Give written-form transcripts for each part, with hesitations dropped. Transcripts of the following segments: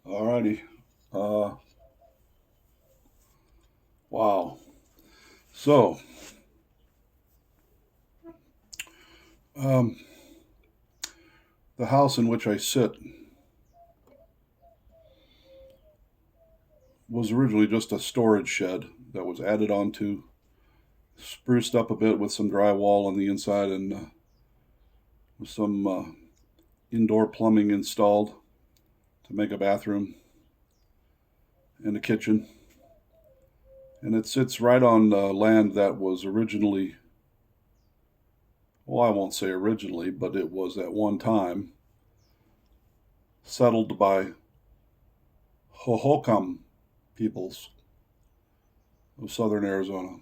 Alrighty. Uh, wow. So, um, the house in which I sit was originally just a storage shed that was added onto, spruced up a bit with some drywall on the inside and with some indoor plumbing installed to make a bathroom and a kitchen. And it sits right on land that was originally, well, I won't say originally, but it was at one time settled by Hohokam peoples of southern Arizona,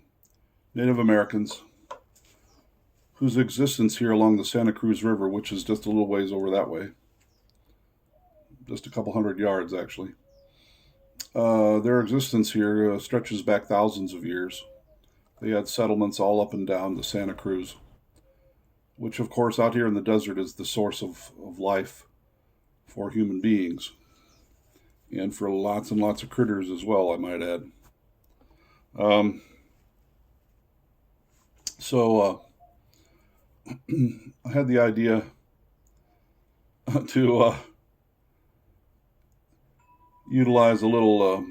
Native Americans whose existence here along the Santa Cruz River, which is just a little ways over that way, just a couple hundred yards actually. Their existence here stretches back thousands of years. They had settlements all up and down the Santa Cruz, which, of course, out here in the desert is the source of life for human beings and for lots and lots of critters as well, I might add. Um, so I had the idea to utilize a little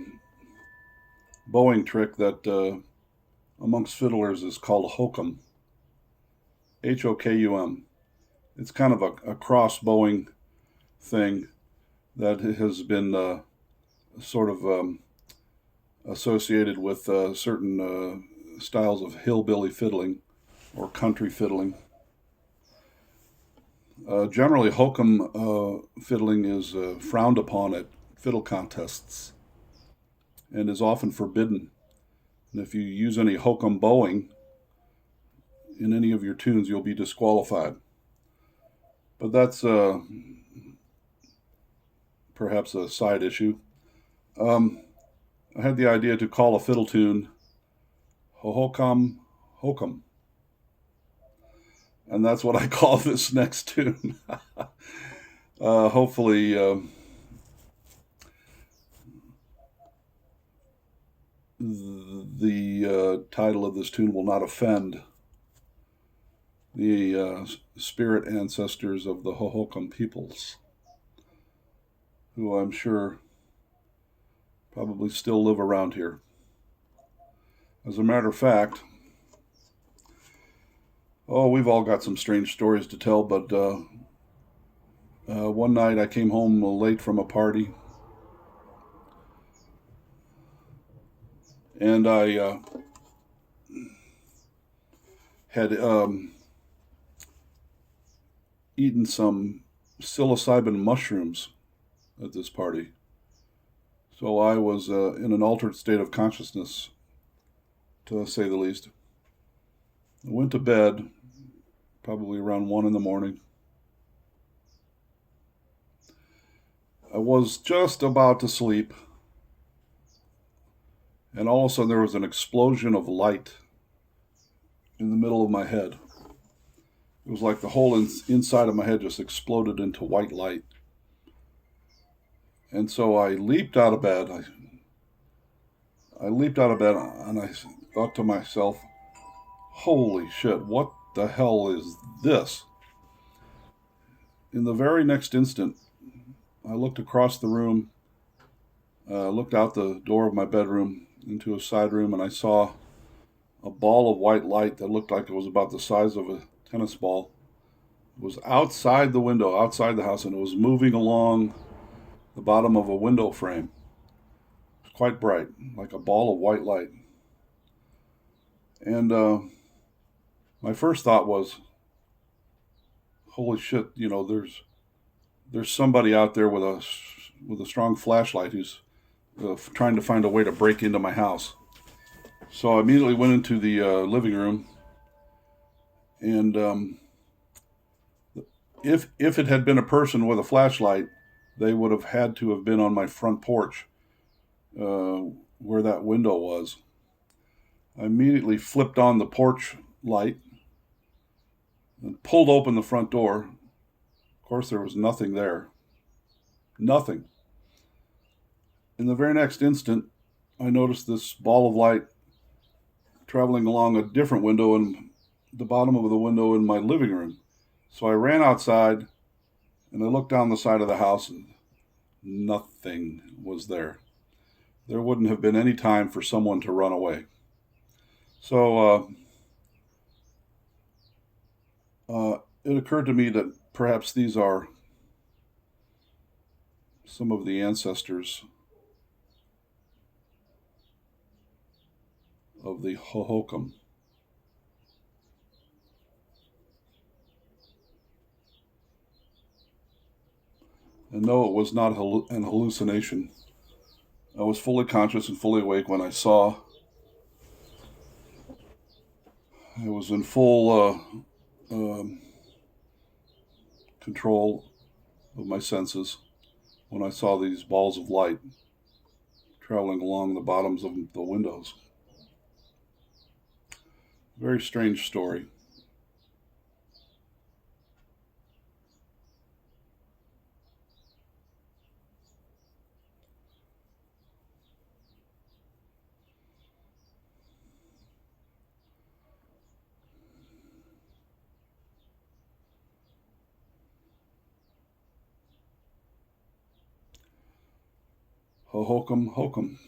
bowing trick that amongst fiddlers is called hokum, Hokum. It's kind of a cross bowing thing that has been sort of associated with certain styles of hillbilly fiddling or country fiddling. Generally, hokum fiddling is frowned upon at fiddle contests and is often forbidden. And if you use any hokum bowing in any of your tunes, you'll be disqualified. But that's perhaps a side issue. Um, I had the idea to call a fiddle tune Hohokam Hokum, and that's what I call this next tune. Hopefully, the title of this tune will not offend the spirit ancestors of the Hohokam peoples, who I'm sure probably still live around here. As a matter of fact, we've all got some strange stories to tell, but one night I came home late from a party, and I had eaten some psilocybin mushrooms at this party. So I was in an altered state of consciousness, to say the least. I went to bed probably around 1 in the morning. I was just about to sleep, and all of a sudden there was an explosion of light in the middle of my head. It was like the whole inside of my head just exploded into white light. And so I leaped out of bed. I leaped out of bed and I thought to myself, holy shit, what the hell is this? In the very next instant, I looked across the room, looked out the door of my bedroom into a side room, and I saw a ball of white light that looked like it was about the size of a tennis ball. It was outside the window, outside the house, and it was moving along the bottom of a window frame. It was quite bright, like a ball of white light. And my first thought was, holy shit, there's somebody out there with a strong flashlight who's trying to find a way to break into my house. So I immediately went into the living room, and if it had been a person with a flashlight, they would have had to have been on my front porch, where that window was. I immediately flipped on the porch light and pulled open the front door. Of course, there was nothing there. Nothing. In the very next instant, I noticed this ball of light traveling along a different window in the bottom of the window in my living room. So I ran outside and I looked down the side of the house and nothing was there. There wouldn't have been any time for someone to run away. So it occurred to me that perhaps these are some of the ancestors of the Hohokam. And no, it was not an hallucination. I was fully conscious and fully awake when I saw. I was in full control of my senses when I saw these balls of light traveling along the bottoms of the windows. Very strange story. Hohokam Hokum.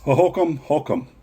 Hohokam Hokum.